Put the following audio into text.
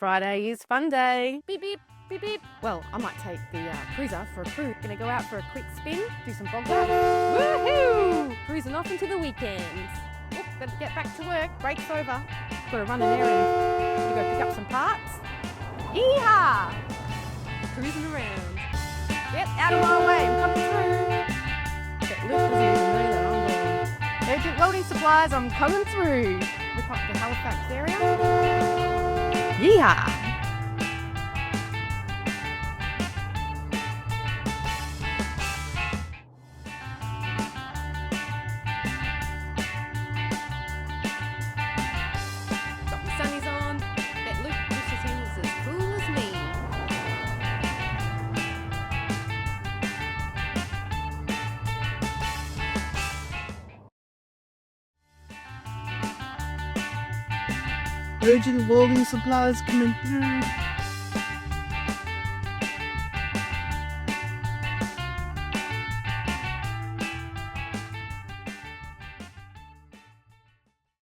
Friday is fun day. Beep, beep, beep, beep. Well, I might take the cruiser for a cruise. Gonna go out for a quick spin, do some bog lap. Woohoo! Cruising off into the weekends. Oop, gotta get back to work. Break's over. Gotta run an errand. Gotta go pick up some parts. Yeehaw! Cruising around. Get out of my way, I'm coming through. Bet Luke doesn't even know that I'm going. Urgent welding supplies, I'm coming through. Rip up the Halifax area. Yeehaw! Got my sunnies on. Bet Luke wishes he was as cool as me. Urgent welding supplies coming through.